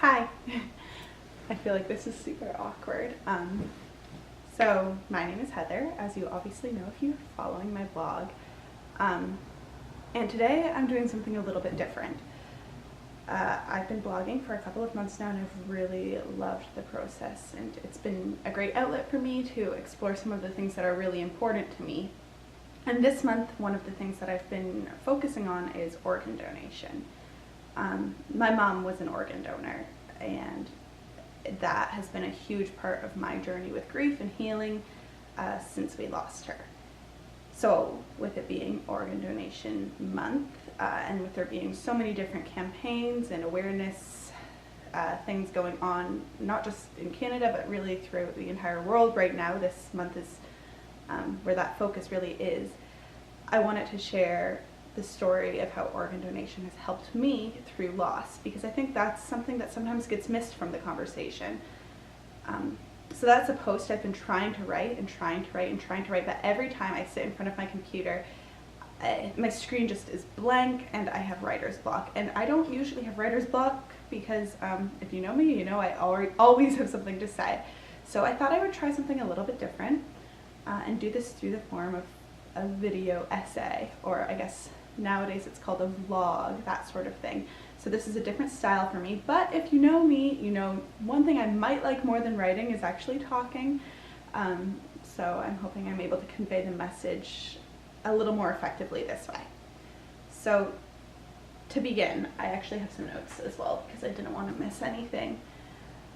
Hi. I feel like this is super awkward. So my name is Heather, as you obviously know if you're following my blog. And today I'm doing something a little bit different. I've been blogging for a couple of months now and I've really loved the process, and it's been a great outlet for me to explore some of the things that are really important to me. And this month, one of the things that I've been focusing on is organ donation. My mom was an organ donor, and that has been a huge part of my journey with grief and healing since we lost her. So with it being Organ Donation Month, and with there being so many different campaigns and awareness things going on, not just in Canada, but really throughout the entire world right now, this month is where that focus really is. I wanted to share the story of how organ donation has helped me through loss, because I think that's something that sometimes gets missed from the conversation. So that's a post I've been trying to write, but every time I sit in front of my computer, my screen just is blank and I have writer's block. And I don't usually have writer's block because if you know me, you know I always have something to say. So I thought I would try something a little bit different and do this through the form of a video essay, or I guess nowadays it's called a vlog, that sort of thing. So this is a different style for me, but if you know me, you know one thing I might like more than writing is actually talking. So I'm hoping I'm able to convey the message a little more effectively this way. So to begin, I actually have some notes as well because I didn't want to miss anything.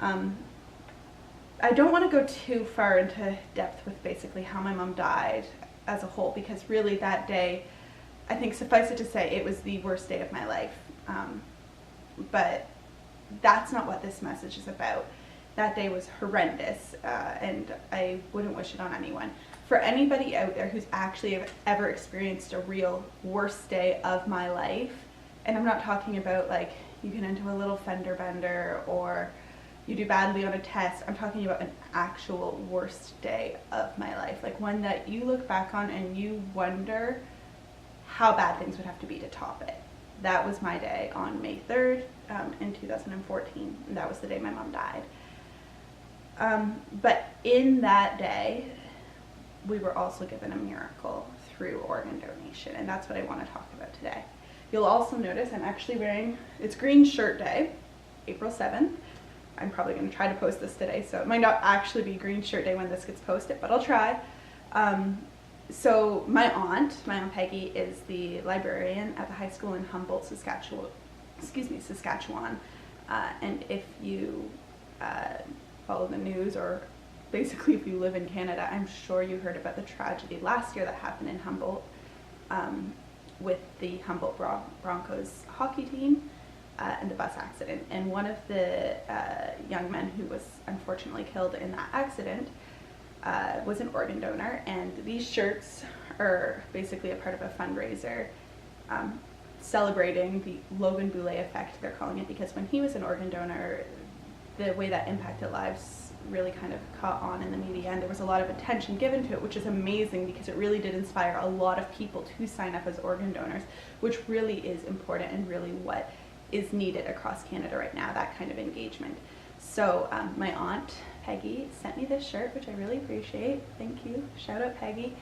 I don't want to go too far into depth with basically how my mom died as a whole, because really that day, I think suffice it to say, it was the worst day of my life. But that's not what this message is about. That day was horrendous, and I wouldn't wish it on anyone. For anybody out there who's actually ever experienced a real worst day of my life, and I'm not talking about like you get into a little fender bender or you do badly on a test, I'm talking about an actual worst day of my life, like one that you look back on and you wonder how bad things would have to be to top it. That was my day on May 3rd in 2014, and that was the day my mom died. But in that day, we were also given a miracle through organ donation, and that's what I want to talk about today. You'll also notice I'm actually wearing, it's Green Shirt Day, April 7th. I'm probably going to try to post this today, so it might not actually be Green Shirt Day when this gets posted, but I'll try. So my aunt Peggy, is the librarian at the high school in Humboldt, Saskatchewan. And if you follow the news, or basically if you live in Canada, I'm sure you heard about the tragedy last year that happened in Humboldt with the Humboldt Broncos hockey team and the bus accident. And one of the young men who was unfortunately killed in that accident was an organ donor, and these shirts are basically a part of a fundraiser celebrating the Logan Boulet effect, they're calling it, because when he was an organ donor, the way that impacted lives really kind of caught on in the media, and there was a lot of attention given to it, which is amazing because it really did inspire a lot of people to sign up as organ donors, which really is important and really what is needed across Canada right now, that kind of engagement. So my aunt Peggy sent me this shirt, which I really appreciate. Thank you. Shout out Peggy.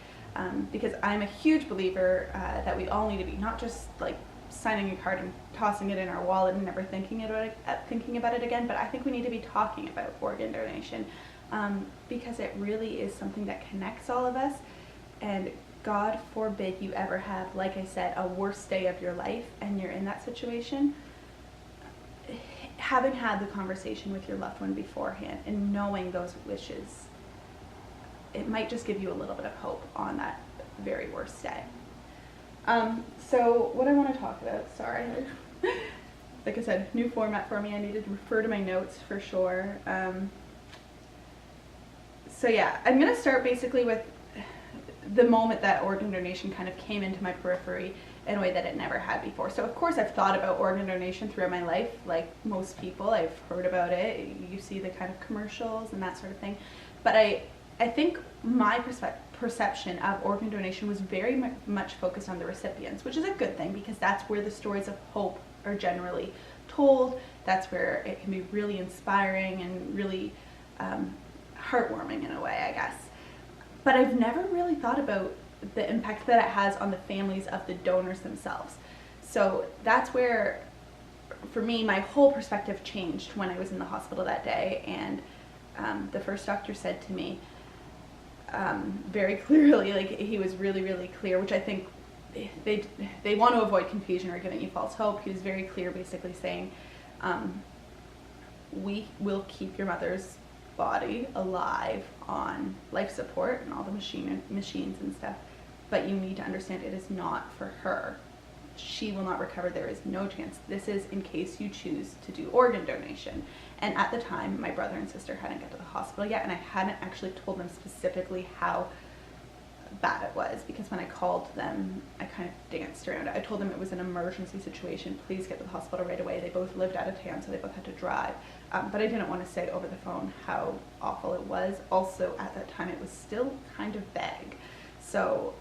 Because I'm a huge believer that we all need to be not just like signing a card and tossing it in our wallet and never thinking about it again, but I think we need to be talking about organ donation because it really is something that connects all of us. And God forbid you ever have, like I said, a worst day of your life and you're in that situation. Having had the conversation with your loved one beforehand and knowing those wishes, it might just give you a little bit of hope on that very worst day. So what I want to talk about, sorry, like I said, new format for me, I needed to refer to my notes for sure. So yeah, I'm going to start basically with the moment that organ donation kind of came into my periphery in a way that it never had before. So of course I've thought about organ donation throughout my life, like most people. I've heard about it, you see the kind of commercials and that sort of thing. But I think my perception of organ donation was very much focused on the recipients, which is a good thing because that's where the stories of hope are generally told. That's where it can be really inspiring and really heartwarming in a way, I guess. But I've never really thought about the impact that it has on the families of the donors themselves. So that's where, for me, my whole perspective changed when I was in the hospital that day. And the first doctor said to me very clearly, like he was really, really clear, which I think they want to avoid confusion or giving you false hope. He was very clear, basically saying, we will keep your mother's body alive on life support and all the machines and stuff, but you need to understand it is not for her. She will not recover. There is no chance. This is in case you choose to do organ donation. And at the time, my brother and sister hadn't got to the hospital yet, and I hadn't actually told them specifically how bad it was, because when I called them, I kind of danced around it. I told them it was an emergency situation. Please get to the hospital right away. They both lived out of town, so they both had to drive. But I didn't want to say over the phone how awful it was. Also, at that time, it was still kind of vague. So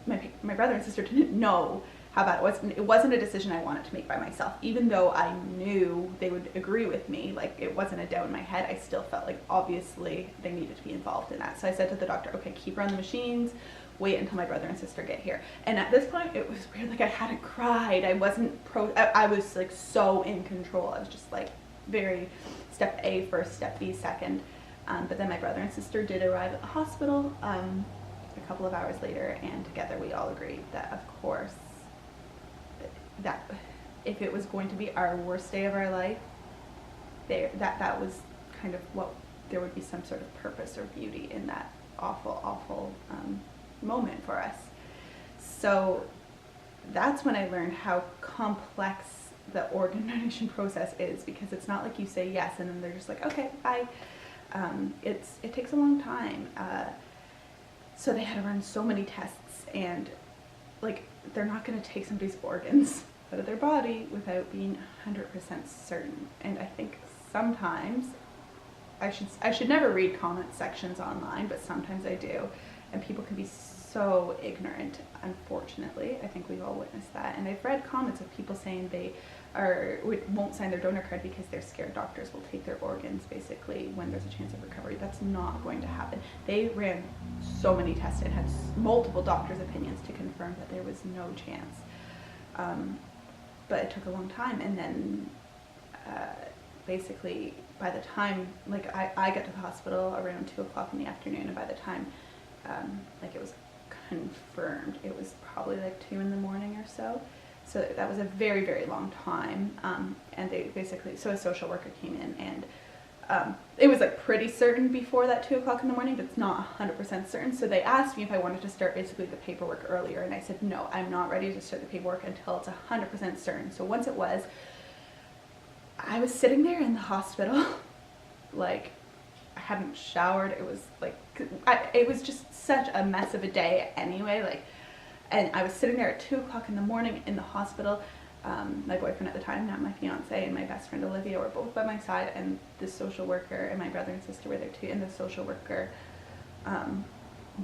my brother and sister didn't know how bad it was. It wasn't a decision I wanted to make by myself. Even though I knew they would agree with me, like it wasn't a doubt in my head, I still felt like obviously they needed to be involved in that. So I said to the doctor, okay, keep her on the machines, wait until my brother and sister get here. And at this point, it was weird, like I hadn't cried. I wasn't I was like so in control. I was just like very step A first, step B second. But then my brother and sister did arrive at the hospital a couple of hours later, and together we all agreed that, of course, that if it was going to be our worst day of our life, that was kind of what, there would be some sort of purpose or beauty in that awful moment for us. So that's when I learned how complex the organ donation process is, because it's not like you say yes and then they're just like, okay, bye. It takes a long time. So they had to run so many tests, and like they're not going to take somebody's organs out of their body without being 100% certain. And I think sometimes I should never read comment sections online, but sometimes I do, and people can be so ignorant, unfortunately. I think we've all witnessed that. And I've read comments of people saying they won't sign their donor card because they're scared doctors will take their organs, basically, when there's a chance of recovery. That's not going to happen. They ran so many tests and had multiple doctors' opinions to confirm that there was no chance. But it took a long time, and then basically by the time, like I got to the hospital around 2 o'clock in the afternoon, and by the time like it was confirmed, it was probably like 2 in the morning or so. So that was a very, very long time. And they basically, so a social worker came in, and it was like pretty certain before that 2 o'clock in the morning, but it's not 100% certain. So they asked me if I wanted to start basically the paperwork earlier, and I said, no, I'm not ready to start the paperwork until it's 100% certain. So once it was, I was sitting there in the hospital, like I hadn't showered. It was like, it was just such a mess of a day anyway, like, and I was sitting there at 2 o'clock in the morning in the hospital. My boyfriend at the time, not my fiance, and my best friend Olivia were both by my side, and the social worker and my brother and sister were there too, and the social worker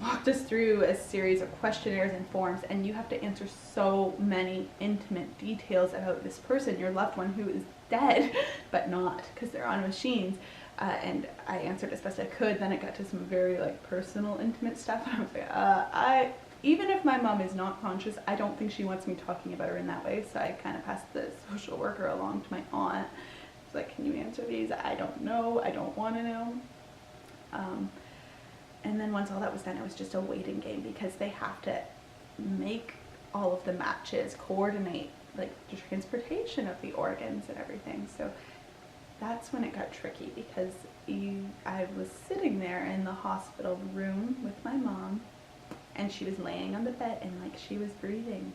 walked us through a series of questionnaires and forms, and you have to answer so many intimate details about this person, your loved one who is dead, but not, because they're on machines. And I answered as best I could. Then it got to some very like personal, intimate stuff, and I was like, even if my mom is not conscious, I don't think she wants me talking about her in that way. So I kind of passed the social worker along to my aunt. I was like, can you answer these? I don't know. I don't want to know. And then once all that was done, it was just a waiting game, because they have to make all of the matches, coordinate like the transportation of the organs and everything. So that's when it got tricky, because I was sitting there in the hospital room with my mom, and she was laying on the bed, and like she was breathing,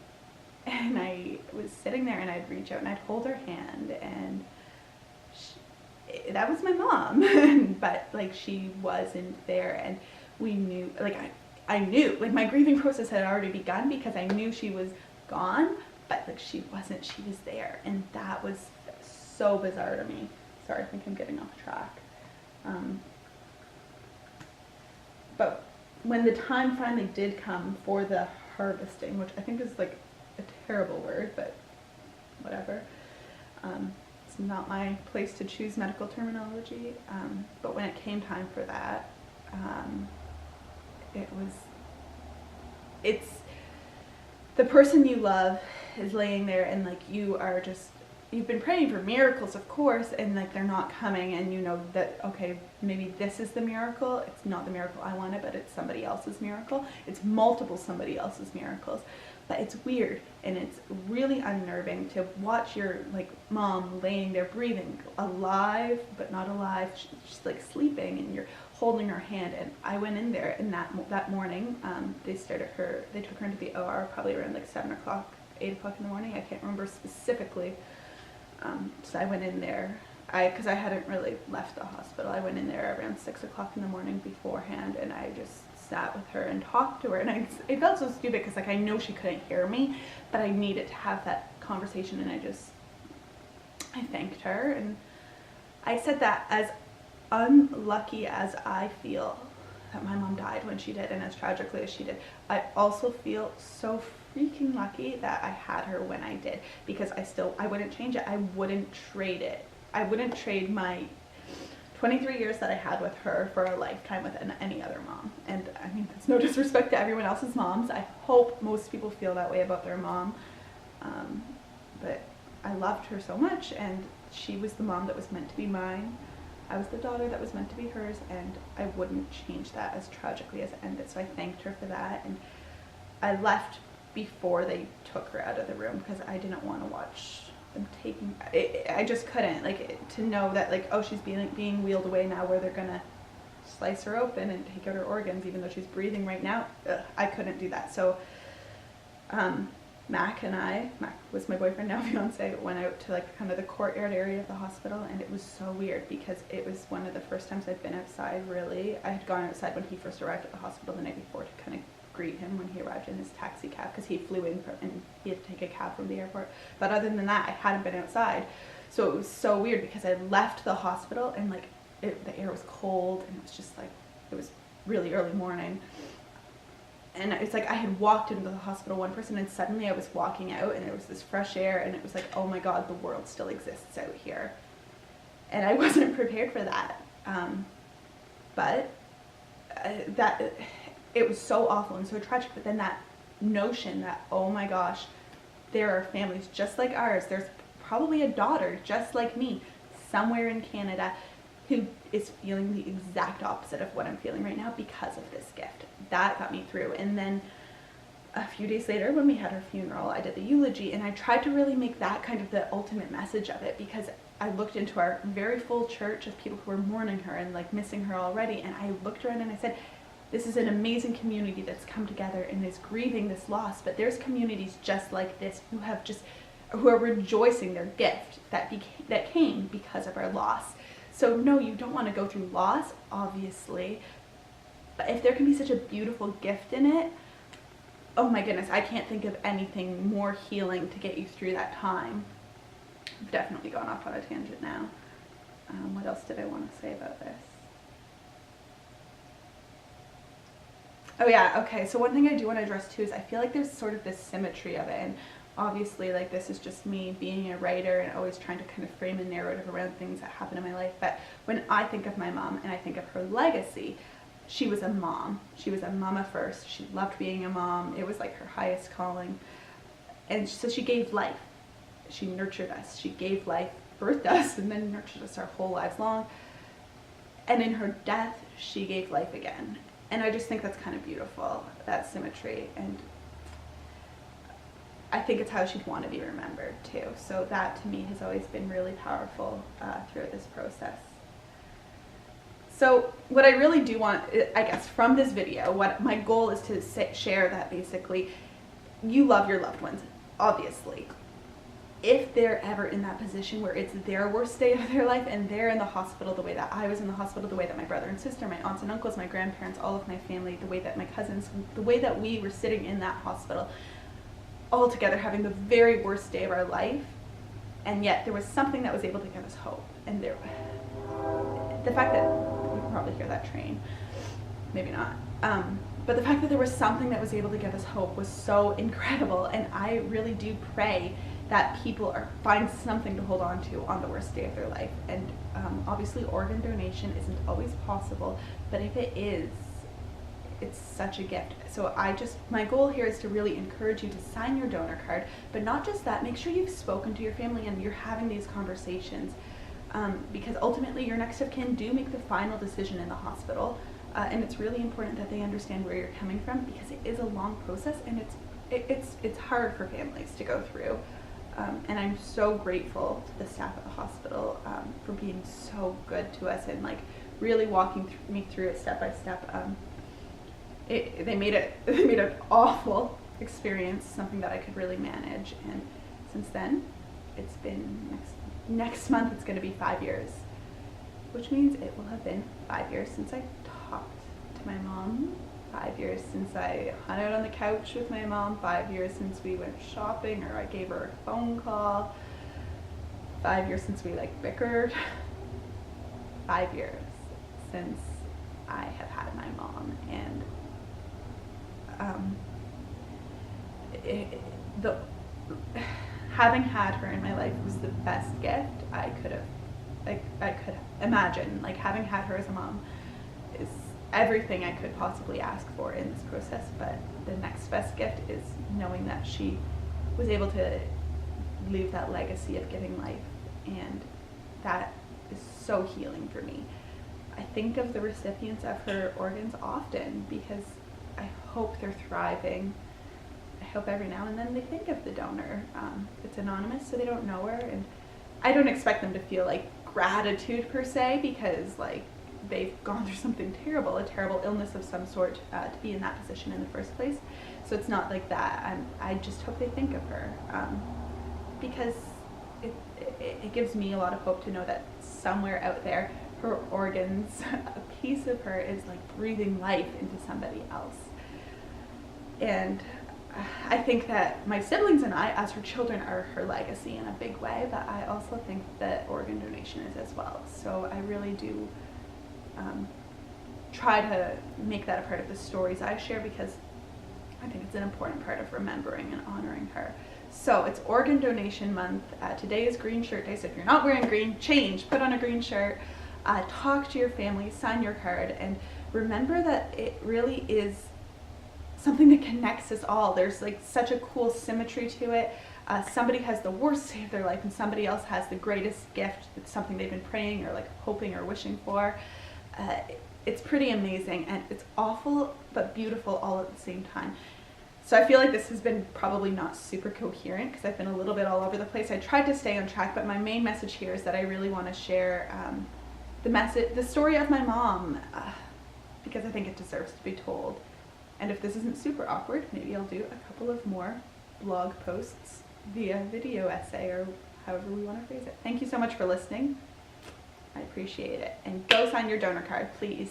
and I was sitting there, and I'd reach out and I'd hold her hand, and that was my mom. But like she wasn't there, and we knew, like I knew, like my grieving process had already begun, because I knew she was gone, but like she wasn't, she was there, and that was so bizarre to me. Sorry, I think I'm getting off track. But when the time finally did come for the harvesting, which I think is like a terrible word, but whatever, It's not my place to choose medical terminology, but when it came time for that, it's the person you love is laying there, and like you've been praying for miracles, of course, and like they're not coming, and you know that, okay, maybe this is the miracle. It's not the miracle I wanted, but it's somebody else's miracle. It's multiple somebody else's miracles. But it's weird, and it's really unnerving to watch your like mom laying there breathing, alive but not alive. She's like sleeping, and you're holding her hand. And I went in there, and that morning, they took her into the OR probably around like 7 o'clock, 8 o'clock in the morning. I can't remember specifically. So I went in there, because I hadn't really left the hospital. I went in there around 6 o'clock in the morning beforehand, and I just sat with her and talked to her. And it felt so stupid because like I know she couldn't hear me, but I needed to have that conversation, and I thanked her, and I said that as unlucky as I feel that my mom died when she did, and as tragically as she did, I also feel so freaking lucky that I had her when I did, because I wouldn't change it. I wouldn't trade it. I wouldn't trade my 23 years that I had with her for a lifetime with any other mom. And I mean, that's no disrespect to everyone else's moms. I hope most people feel that way about their mom. But I loved her so much, and she was the mom that was meant to be mine. I was the daughter that was meant to be hers, and I wouldn't change that as tragically as it ended. So I thanked her for that, and I left before they took her out of the room because I didn't want to watch them taking it. I just couldn't, like, to know that like, oh, she's being wheeled away now, where they're gonna slice her open and take out her organs even though she's breathing right now. I couldn't do that. So Mac was my boyfriend, now fiance, went out to like kind of the courtyard area of the hospital, and it was so weird because it was one of the first times I'd been outside, really. I had gone outside when he first arrived at the hospital the night before to kind of greet him when he arrived in his taxi cab, because he flew in and he had to take a cab from the airport. But other than that, I hadn't been outside. So it was so weird because I left the hospital, and like the air was cold, and it was just like, it was really early morning. And it's like I had walked into the hospital one person, and suddenly I was walking out, and there was this fresh air, and it was like, oh my God, the world still exists out here. And I wasn't prepared for that. It was so awful and so tragic. But then that notion that, oh my gosh, there are families just like ours. There's probably a daughter just like me somewhere in Canada who is feeling the exact opposite of what I'm feeling right now because of this gift. That got me through. And then a few days later, when we had her funeral, I did the eulogy, and I tried to really make that kind of the ultimate message of it, because I looked into our very full church of people who were mourning her and like missing her already, and I looked around and I said, this is an amazing community that's come together and is grieving this loss, but there's communities just like this who are rejoicing their gift that came because of our loss. So no, you don't want to go through loss, obviously, but if there can be such a beautiful gift in it, oh my goodness, I can't think of anything more healing to get you through that time. I've definitely gone off on a tangent now. What else did I want to say about this? Oh yeah, okay, so one thing I do want to address too is I feel like there's sort of this symmetry of it, and obviously like this is just me being a writer and always trying to kind of frame a narrative around things that happen in my life, but when I think of my mom and I think of her legacy, she was a mom. She was a mama first. She loved being a mom. It was like her highest calling. And so she gave life. She nurtured us. She gave life, birthed us, and then nurtured us our whole lives long. And in her death, she gave life again. And I just think that's kind of beautiful, that symmetry. And I think it's how she'd want to be remembered too. So that to me has always been really powerful throughout this process. So what I really do want, I guess, from this video, what my goal is to share that basically you love your loved ones, obviously. If they're ever in that position where it's their worst day of their life and they're in the hospital the way that I was in the hospital, the way that my brother and sister, my aunts and uncles, my grandparents, all of my family, the way that my cousins, the way that we were sitting in that hospital, all together having the very worst day of our life, and yet there was something that was able to give us hope. And the fact that, you can probably hear that train, maybe not, but the fact that there was something that was able to give us hope was so incredible. And I really do pray that people find something to hold on to on the worst day of their life. And obviously organ donation isn't always possible, but if it is, it's such a gift. So my goal here is to really encourage you to sign your donor card, but not just that, make sure you've spoken to your family and you're having these conversations, because ultimately your next of kin do make the final decision in the hospital, and it's really important that they understand where you're coming from, because it is a long process and it's hard for families to go through. And I'm so grateful to the staff at the hospital for being so good to us and like really walking me through it step by step. They made an awful experience something that I could really manage, and since then it's been next month it's going to be 5 years, which means it will have been 5 years since I talked to my mom, 5 years since I hung out on the couch with my mom, 5 years since we went shopping or I gave her a phone call, 5 years since we like bickered, 5 years since I have had my mom. And having had her in my life was the best gift I could imagine. Like, having had her as a mom is everything I could possibly ask for in this process, but the next best gift is knowing that she was able to leave that legacy of giving life, and that is so healing for me. I think of the recipients of her organs often because I hope they're thriving. I hope every now and then they think of the donor. It's anonymous, so they don't know her, and I don't expect them to feel like gratitude per se, because like they've gone through something terrible, a terrible illness of some sort, to be in that position in the first place. So it's not like that. I just hope they think of her, because it gives me a lot of hope to know that somewhere out there, her organs, a piece of her is like breathing life into somebody else. And I think that my siblings and I, as her children, are her legacy in a big way, but I also think that organ donation is as well. So I really do try to make that a part of the stories I share, because I think it's an important part of remembering and honoring her. So it's Organ Donation Month. Today is Green Shirt Day, so if you're not wearing green, change, put on a green shirt, talk to your family, sign your card, and remember that it really is something that connects us all. There's like such a cool symmetry to it. Somebody has the worst day of their life and somebody else has the greatest gift. It's something they've been praying or like hoping or wishing for. It's pretty amazing, and it's awful but beautiful all at the same time. So I feel like this has been probably not super coherent because I've been a little bit all over the place. I tried to stay on track, but my main message here is that I really want to share the story of my mom, because I think it deserves to be told. And if this isn't super awkward, maybe I'll do a couple of more blog posts via video essay, or however we want to phrase it. Thank you so much for listening. I appreciate it. And go sign your donor card, please.